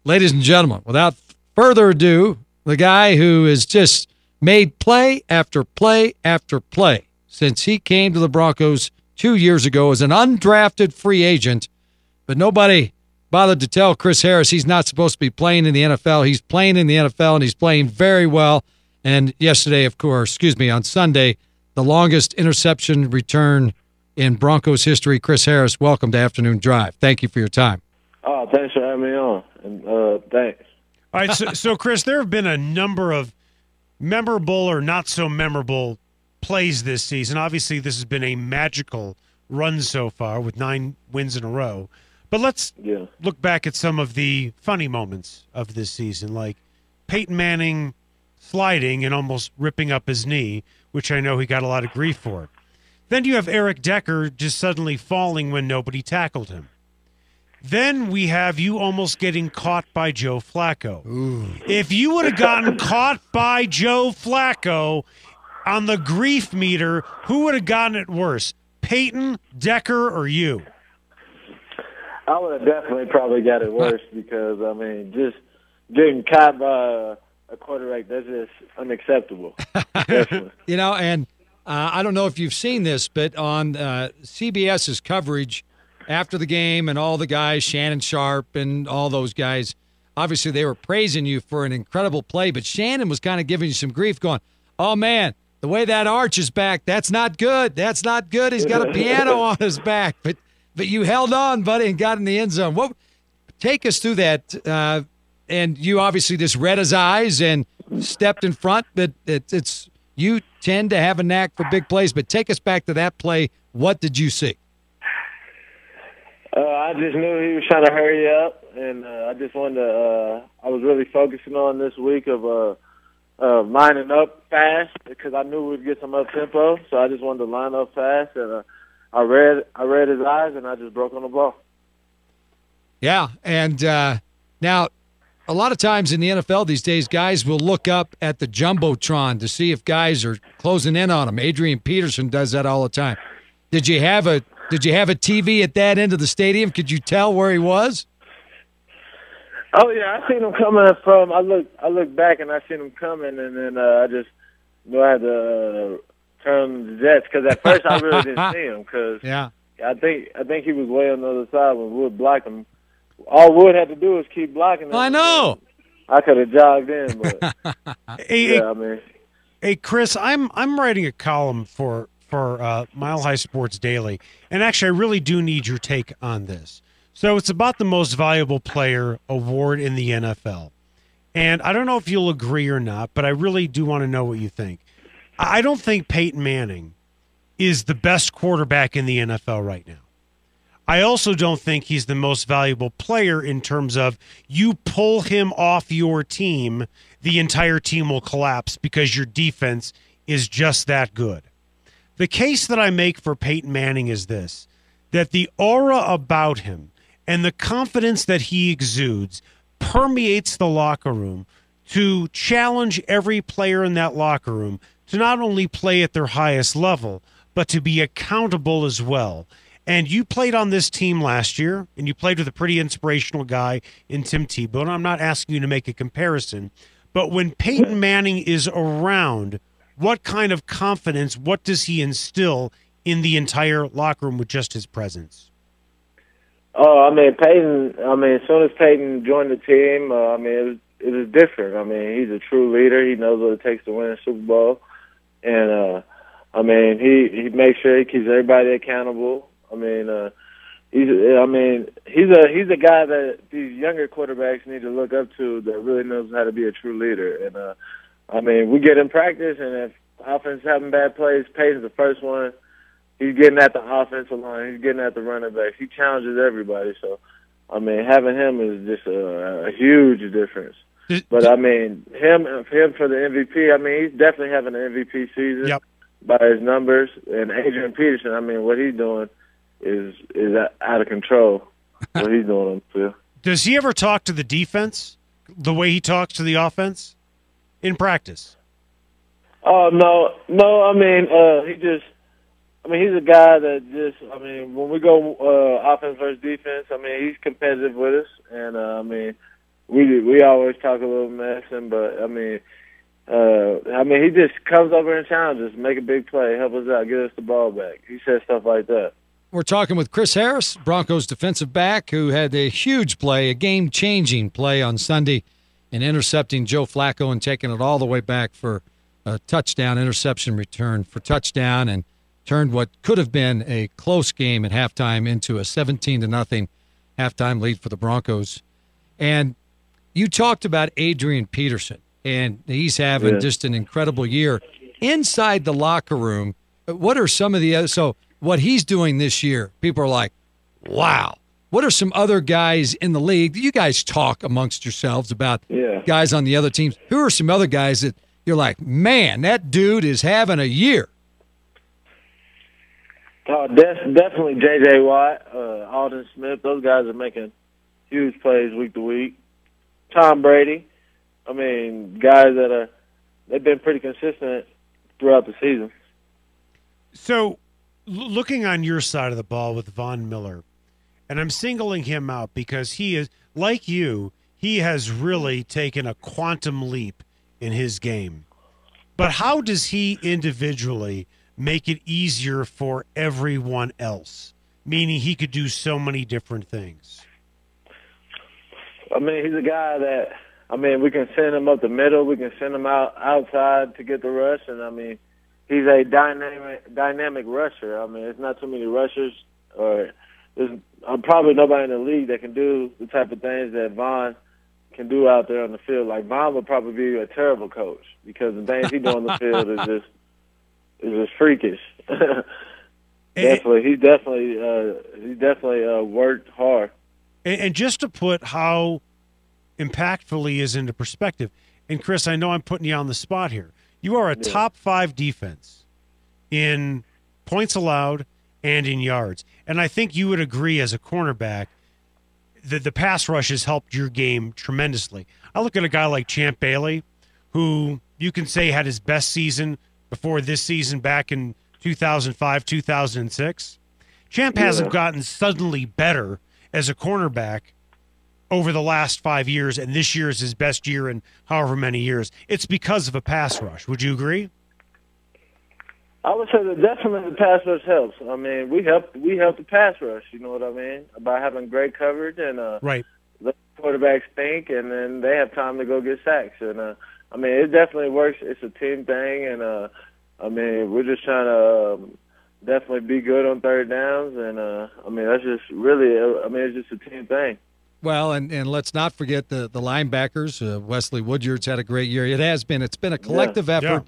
Ladies and gentlemen, without further ado, the guy who has just made play after play after play since he came to the Broncos 2 years ago as an undrafted free agent, but nobody bothered to tell Chris Harris he's not supposed to be playing in the NFL. He's playing in the NFL, and he's playing very well. And yesterday, on Sunday, the longest interception return in Broncos history. Chris Harris, welcome to Afternoon Drive. Thank you for your time. Oh, thanks for having me on, and thanks. All right, so Chris, there have been a number of memorable or not so memorable plays this season. Obviously, this has been a magical run so far with 9 wins in a row. But let's look back at some of the funny moments of this season, like Peyton Manning sliding and almost ripping up his knee, which I know he got a lot of grief for. Then you have Eric Decker just suddenly falling when nobody tackled him. Then we have you almost getting caught by Joe Flacco. Ooh. If you would have gotten caught by Joe Flacco on the grief meter, who would have gotten it worse, Peyton, Decker, or you? I would have definitely probably got it worse because, I mean, just getting caught by a quarterback, that's just unacceptable. And I don't know if you've seen this, but on CBS's coverage after the game and all the guys, Shannon Sharp and all those guys, obviously they were praising you for an incredible play, but Shannon was kind of giving you some grief going, oh, man, the way that arch is back, that's not good. That's not good. He's got a piano on his back. But you held on, buddy, and got in the end zone. Take us through that. And you obviously just read his eyes and stepped in front. But it's you tend to have a knack for big plays. But take us back to that play. What did you see? I just knew he was trying to hurry up, and I just wanted to I was really focusing on this week of lining up fast because I knew we'd get some up-tempo. So I just wanted to line up fast, and I read his eyes, and I just broke on the ball. Yeah, and now a lot of times in the NFL these days, guys will look up at the Jumbotron to see if guys are closing in on them. Adrian Peterson does that all the time. Did you have a TV at that end of the stadium? Could you tell where he was? Oh yeah, I seen him coming from. I looked back and I seen him coming, and then I just knew I had to turn the Jets because at first I really didn't see him because I think he was way on the other side when Wood blocked him. All Wood had to do was keep blocking him. I know. I could have jogged in, but Hey, Chris, I'm writing a column for Mile High Sports Daily, and actually I really do need your take on this. So it's about the Most Valuable Player award in the NFL. And I don't know if you'll agree or not, but I really do want to know what you think. I don't think Peyton Manning is the best quarterback in the NFL right now. I also don't think he's the most valuable player in terms of you pull him off your team, the entire team will collapse because your defense is just that good. The case that I make for Peyton Manning is this, that the aura about him and the confidence that he exudes permeates the locker room to challenge every player in that locker room to not only play at their highest level, but to be accountable as well. And you played on this team last year, and you played with a pretty inspirational guy in Tim Tebow, and I'm not asking you to make a comparison, but when Peyton Manning is around, what kind of confidence, what does he instill in the entire locker room with just his presence? Oh, Peyton, as soon as Peyton joined the team, it was different. He's a true leader. He knows what it takes to win a Super Bowl. And, he makes sure he keeps everybody accountable. He's a guy that these younger quarterbacks need to look up to that really knows how to be a true leader. And, we get in practice, and if offense having bad plays, Peyton's the first one. He's getting at the offensive line. He's getting at the running backs. He challenges everybody. So, having him is just a huge difference. But, him for the MVP, he's definitely having an MVP season by his numbers. And Adrian Peterson, what he's doing is out of control, what he's doing on the field. Does he ever talk to the defense the way he talks to the offense in practice? Oh, no. He's a guy that when we go offense versus defense, he's competitive with us. And, we always talk a little messing, but he just comes over and challenges, make a big play, help us out, get us the ball back. He says stuff like that. We're talking with Chris Harris, Broncos defensive back, who had a huge play, a game-changing play on Sunday in intercepting Joe Flacco and taking it all the way back for a touchdown, interception return for touchdown, and turned what could have been a close game at halftime into a 17-0 halftime lead for the Broncos. And you talked about Adrian Peterson, and he's having just an incredible year. Inside the locker room, what are some of the other – so what he's doing this year, people are like, wow. What are some other guys in the league? You guys talk amongst yourselves about guys on the other teams. Who are some other guys that you're like, man, that dude is having a year? Oh, definitely J.J. Watt, Alden Smith. Those guys are making huge plays week to week. Tom Brady. I mean, guys they've been pretty consistent throughout the season. So, looking on your side of the ball with Von Miller, and I'm singling him out because he is, like you, he has really taken a quantum leap in his game. But how does he individually make it easier for everyone else? Meaning he could do so many different things. I mean, he's a guy that, we can send him up the middle, we can send him outside to get the rush, and he's a dynamic rusher. It's not too many rushers, or there's probably nobody in the league that can do the type of things that Von can do out there on the field. Like, Von would probably be a terrible coach because the things he does on the field is just freakish. He definitely worked hard. And just to put how impactful he is into perspective, and Chris, I know I'm putting you on the spot here. You are a top 5 defense in points allowed and in yards. And I think you would agree as a cornerback that the pass rush has helped your game tremendously. I look at a guy like Champ Bailey, who you can say had his best season before this season back in 2005, 2006. Champ hasn't gotten suddenly better as a cornerback over the last 5 years, and this year is his best year in however many years. It's because of a pass rush. Would you agree? I would say that definitely the pass rush helps. We help the pass rush, you know what I mean? By having great coverage and right. The quarterbacks think, and then they have time to go get sacks. And it definitely works. It's a team thing, and we're just trying to definitely be good on third downs, and that's just really, it's just a team thing. Well, and let's not forget the linebackers. Wesley Woodyard's had a great year. It's been a collective effort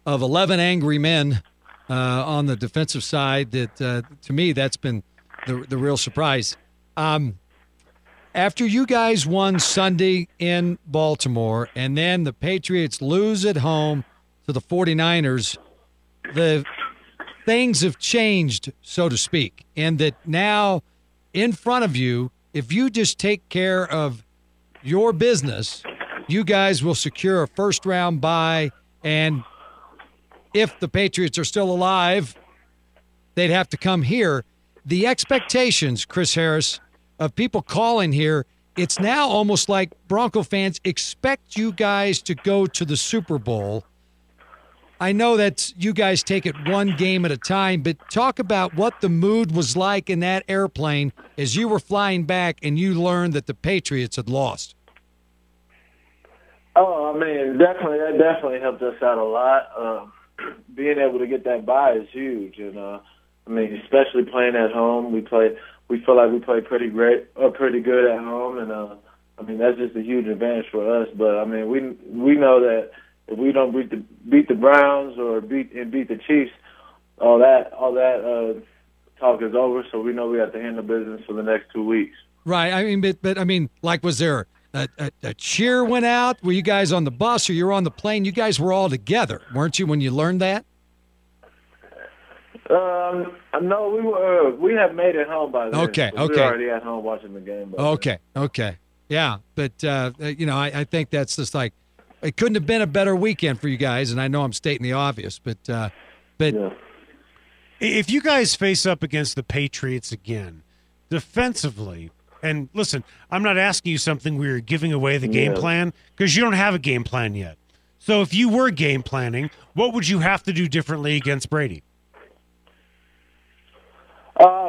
of 11 angry men on the defensive side that, to me, that's been the real surprise. After you guys won Sunday in Baltimore and then the Patriots lose at home to the 49ers, the things have changed, so to speak, and that now in front of you, if you just take care of your business, you guys will secure a first-round bye, and if the Patriots are still alive, they'd have to come here. The expectations, Chris Harris, of people calling here, it's now almost like Bronco fans expect you guys to go to the Super Bowl. I know that you guys take it one game at a time, but talk about what the mood was like in that airplane as you were flying back and you learned that the Patriots had lost. Oh, that definitely helped us out a lot. Being able to get that bye is huge, and especially playing at home, we feel like we play pretty good at home, and that's just a huge advantage for us. But we know that if we don't beat the Browns or beat the Chiefs, all that talk is over. So we know we have to handle business for the next 2 weeks. Right. But was there a cheer went out? Were you guys on the bus or you were on the plane? You guys were all together, weren't you, when you learned that? No, we were. We have made it home by then. Okay. We were already at home watching the game. Okay. Yeah, but I think that's just like it couldn't have been a better weekend for you guys. And I know I'm stating the obvious, but if you guys face up against the Patriots again, defensively, And listen, I'm not asking you something where you're giving away the game plan because you don't have a game plan yet. So if you were game planning, what would you have to do differently against Brady?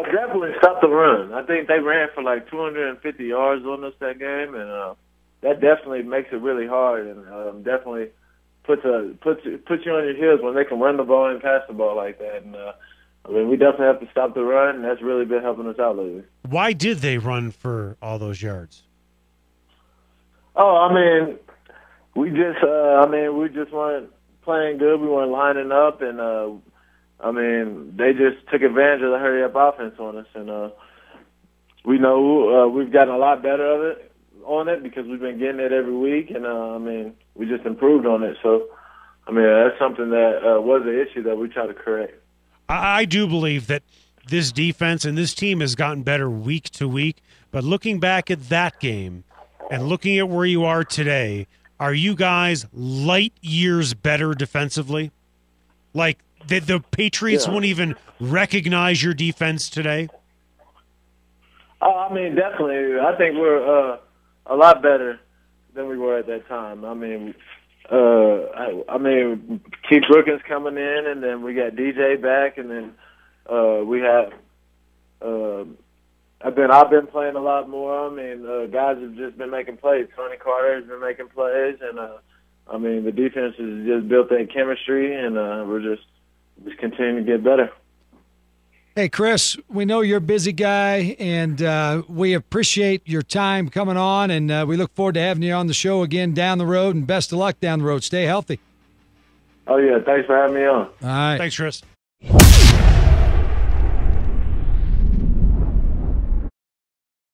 Definitely stop the run. I think they ran for like 250 yards on us that game, and that definitely makes it really hard, and definitely puts you on your heels when they can run the ball and pass the ball like that. And I mean, we definitely have to stop the run, and that's really been helping us out lately. Why did they run for all those yards? Oh, I mean, we just weren't playing good. We weren't lining up, and I mean, they just took advantage of the hurry-up offense on us, and we know we've gotten a lot better on it because we've been getting it every week, and I mean, we just improved on it. So, I mean, that's something that was an issue that we try to correct. I do believe that this defense and this team has gotten better week to week, but looking back at that game and looking at where you are today, are you guys light years better defensively? Like, the Patriots won't even recognize your defense today? I mean, definitely. I think we're a lot better than we were at that time. I mean, Keith Brookins coming in, and then we got DJ back, and then we have. I've been playing a lot more. I mean, guys have just been making plays. Tony Carter has been making plays, and I mean, the defense has just built that chemistry, and we're just continuing to get better. Hey, Chris, we know you're a busy guy, and we appreciate your time coming on, and we look forward to having you on the show again down the road, and best of luck down the road. Stay healthy. Oh, yeah. Thanks for having me on. All right. Thanks, Chris.